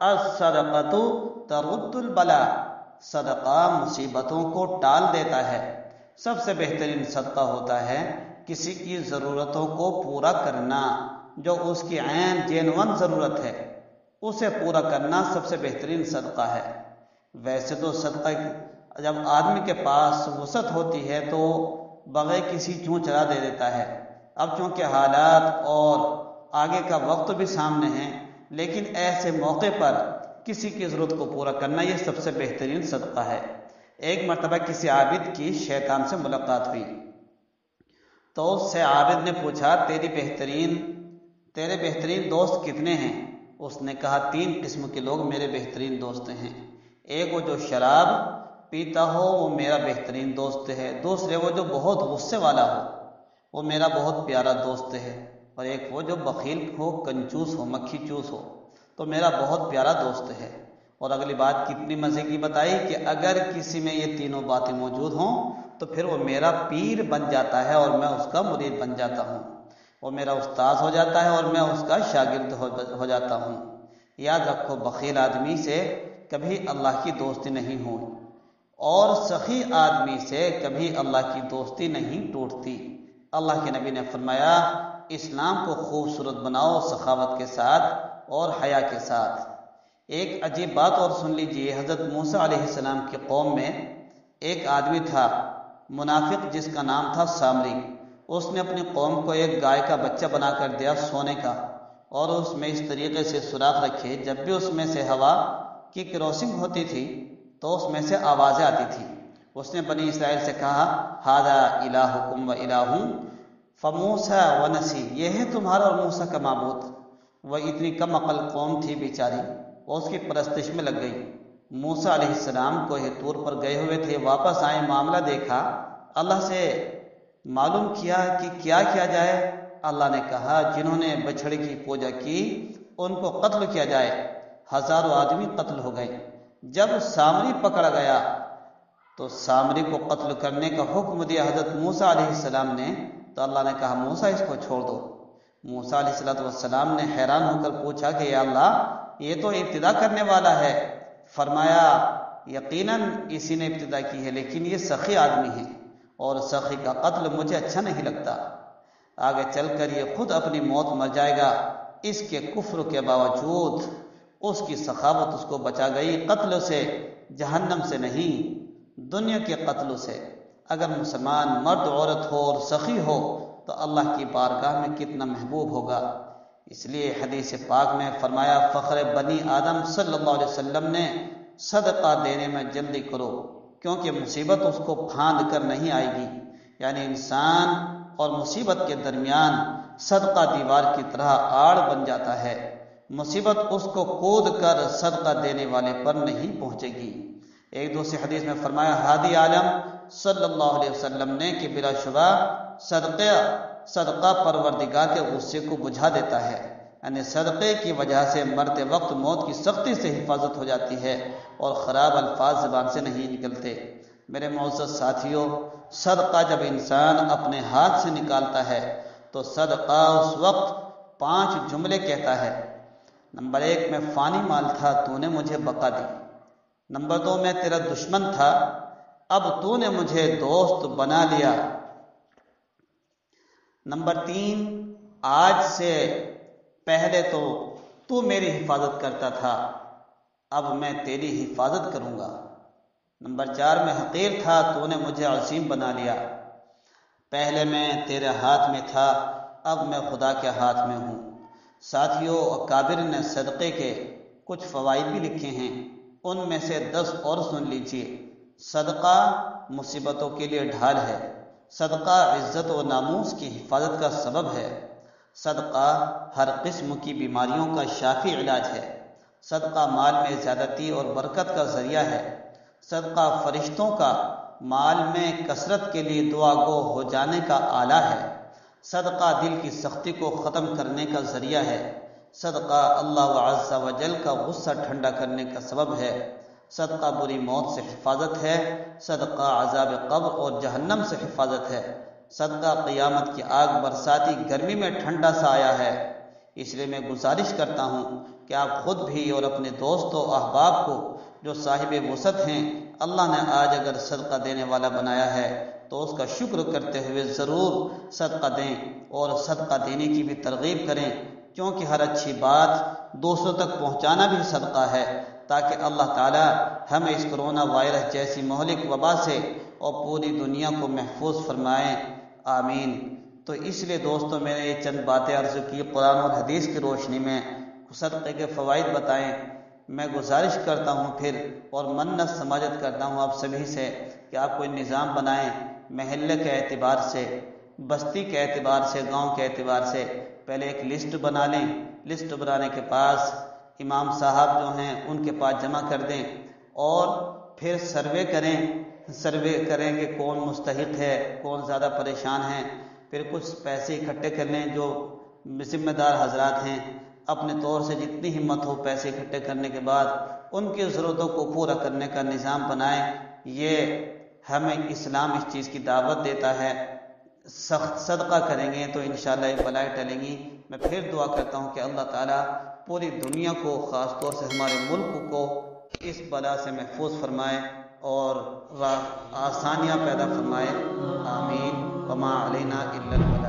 الصدقۃ ترد البلا، صدقہ مصیبتوں کو ٹال دیتا ہے۔ سب سے بہترین صدقہ ہوتا ہے کسی کی ضرورتوں کو پورا کرنا، جو اس کی عین جینون ضرورت ہے اسے پورا کرنا سب سے بہترین صدقہ ہے۔ ویسے تو صدقہ جب آدمی کے پاس وسعت ہوتی ہے تو بغیر کسی چوں چرا دے دیتا ہے۔ اب چونکہ حالات اور آگے کا وقت بھی سامنے ہیں، لیکن ایسے موقع پر کسی کی ضرورت کو پورا کرنا یہ سب سے بہترین صدقہ ہے۔ ایک مرتبہ کسی عابد کی شیطان سے ملاقات ہوئی تو اس سے عابد نے پوچھا تیرے بہترین دوست کتنے ہیں؟ اس نے کہا 3 قسم کے لوگ میرے بہترین دوست ہیں۔ ایک وہ جو شراب پیتا ہو وہ میرا بہترین دوست ہے، دوسرے وہ جو بہت غصے والا ہو وہ میرا بہت پیارا دوست ہے، اور ایک وہ جو بخیل ہو، کنجوس ہو، مکھی چوس ہو تو میرا بہت پیارا دوست ہے۔ اور اگلی بات کتنی مزے کی بتائی کہ اگر کسی میں یہ تینوں باتیں موجود ہوں تو پھر وہ میرا پیر بن جاتا ہے اور میں اس کا مرید بن جاتا ہوں، وہ میرا استاد ہو جاتا ہے اور میں اس کا شاگرد ہو جاتا ہوں۔ یاد رکھو بخیل آدمی سے کبھی اللہ کی دوستی نہیں ہوئی اور سخی آدمی سے کبھی اللہ کی دوستی نہیں ٹوٹتی۔ اللہ کے نبی نے فرمایا اسلام کو خوبصورت بناؤ سخاوت کے ساتھ اور حیا کے ساتھ۔ ایک عجیب بات اور سن لیجئے، حضرت موسیٰ علیہ السلام کی قوم میں ایک آدمی تھا منافق جس کا نام تھا سامری۔ اس نے اپنی قوم کو ایک گائے کا بچہ بنا کر دیا سونے کا، اور اس میں اس طریقے سے سوراخ رکھے جب بھی اس میں سے ہوا کی کراسنگ ہوتی تھی تو اس میں سے آوازیں آتی تھی۔ اس نے بنی اسرائیل سے کہا ھذا الہکم و الہ فموسیٰ ونسی، یہ ہے تمہارا اور موسیٰ کا معبود۔ وہ اتنی کم عقل قوم تھی بیچاری، وہ اس کی پرستش میں لگ گئی۔ موسیٰ علیہ السلام کوہ طور پر گئے ہوئے تھے، واپس آئے، معاملہ دیکھا، اللہ سے معلوم کیا کہ کیا کیا جائے۔ اللہ نے کہا جنہوں نے بچھڑے کی پوجا کی ان کو قتل کیا جائے۔ ہزاروں آدمی قتل ہو گئے۔ جب سامری پکڑا گیا تو سامری کو قتل کرنے کا حکم دیا حضرت موسیٰ علیہ السلام نے، تو اللہ نے کہا موسیٰ اس کو چھوڑ دو۔ موسیٰ علیہ السلام نے حیران ہو کر پوچھا کہ یا اللہ یہ تو ابتدا کرنے والا ہے۔ فرمایا یقیناً اسی نے ابتدا کی ہے، لیکن یہ سخی آدمی ہے اور سخی کا قتل مجھے اچھا نہیں لگتا، آگے چل کر یہ خود اپنی موت مر جائے گا۔ اس کے کفر کے باوجود اس کی سخاوت اس کو بچا گئی، قتل سے، جہنم سے نہیں، دنیا کے قتل سے۔ اگر مسلمان مرد عورت ہو اور سخی ہو تو اللہ کی بارگاہ میں کتنا محبوب ہوگا۔ اس لیے حدیث پاک میں فرمایا فخر بنی آدم صلی اللہ علیہ وسلم نے صدقہ دینے میں جلدی کرو، کیونکہ مصیبت اس کو پھاند کر نہیں آئے گی۔ یعنی انسان اور مصیبت کے درمیان صدقہ دیوار کی طرح آڑ بن جاتا ہے، مصیبت اس کو کود کر صدقہ دینے والے پر نہیں پہنچے گی۔ ایک دوسری حدیث میں فرمایا ہادی عالم صلی اللہ علیہ وسلم نے کہ بلا شبہ صدقہ پروردگار کے غصے کو بجھا دیتا ہے، یعنی صدقے کی وجہ سے مرتے وقت موت کی سختی سے حفاظت ہو جاتی ہے اور خراب الفاظ زبان سے نہیں نکلتے۔ میرے معزز ساتھیوں، صدقہ جب انسان اپنے ہاتھ سے نکالتا ہے تو صدقہ اس وقت 5 جملے کہتا ہے۔ نمبر 1 میں فانی مال تھا تو نے مجھے بقا دی۔ نمبر 2 میں تیرا دشمن تھا اب تو نے مجھے دوست بنا لیا۔ نمبر 3 آج سے پہلے تو میری حفاظت کرتا تھا اب میں تیری حفاظت کروں گا۔ نمبر 4 میں حقیر تھا تو نے مجھے عظیم بنا لیا، پہلے میں تیرے ہاتھ میں تھا اب میں خدا کے ہاتھ میں ہوں۔ ساتھیوں، اکابر نے صدقے کے کچھ فوائد بھی لکھے ہیں، ان میں سے 10 اور سن لیجیے۔ صدقہ مصیبتوں کے لیے ڈھال ہے، صدقہ عزت و ناموس کی حفاظت کا سبب ہے، صدقہ ہر قسم کی بیماریوں کا شافی علاج ہے، صدقہ مال میں زیادتی اور برکت کا ذریعہ ہے، صدقہ فرشتوں کا مال میں کثرت کے لیے دعا گو ہو جانے کا آلہ ہے، صدقہ دل کی سختی کو ختم کرنے کا ذریعہ ہے، صدقہ اللہ عز و جل کا غصہ ٹھنڈا کرنے کا سبب ہے، صدقہ بری موت سے حفاظت ہے، صدقہ عذاب قبر اور جہنم سے حفاظت ہے، صدقہ قیامت کی آگ برساتی گرمی میں ٹھنڈا سا آیا ہے۔ اس لیے میں گزارش کرتا ہوں کہ آپ خود بھی اور اپنے دوستوں احباب کو جو صاحب وسعت ہیں اللہ نے آج اگر صدقہ دینے والا بنایا ہے تو اس کا شکر کرتے ہوئے ضرور صدقہ دیں اور صدقہ دینے کی بھی ترغیب کریں، کیونکہ ہر اچھی بات دوسروں تک پہنچانا بھی صدقہ ہے، تاکہ اللہ تعالی ہمیں اس کرونا وائرس جیسی مہلک وبا سے اور پوری دنیا کو محفوظ فرمائیں، آمین۔ تو اس لیے دوستوں میں نے یہ چند باتیں عرض کی قرآن اور حدیث کی روشنی میں، صدقے کے فوائد بتائیں۔ میں گزارش کرتا ہوں پھر اور منت سماجت کرتا ہوں آپ سبھی سے کہ آپ کوئی نظام بنائیں، محلے کے اعتبار سے، بستی کے اعتبار سے، گاؤں کے اعتبار سے پہلے ایک لسٹ بنا لیں، لسٹ بنانے کے پاس امام صاحب جو ہیں ان کے پاس جمع کر دیں اور پھر سروے کریں کہ کون مستحق ہے، کون زیادہ پریشان ہیں، پھر کچھ پیسے اکٹھے کر لیں، جو ذمہ دار حضرات ہیں اپنے طور سے جتنی ہمت ہو پیسے اکٹھے کرنے کے بعد ان کی ضرورتوں کو پورا کرنے کا نظام بنائیں۔ یہ ہمیں اسلام اس چیز کی دعوت دیتا ہے، سخت صدقہ کریں گے تو انشاءاللہ یہ بلائیں ٹلیں گی۔ میں پھر دعا کرتا ہوں کہ اللہ تعالیٰ پوری دنیا کو، خاص طور سے ہمارے ملک کو اس بلا سے محفوظ فرمائے اور آسانیاں پیدا فرمائے، آمین۔ وما علینا الا البلاغ۔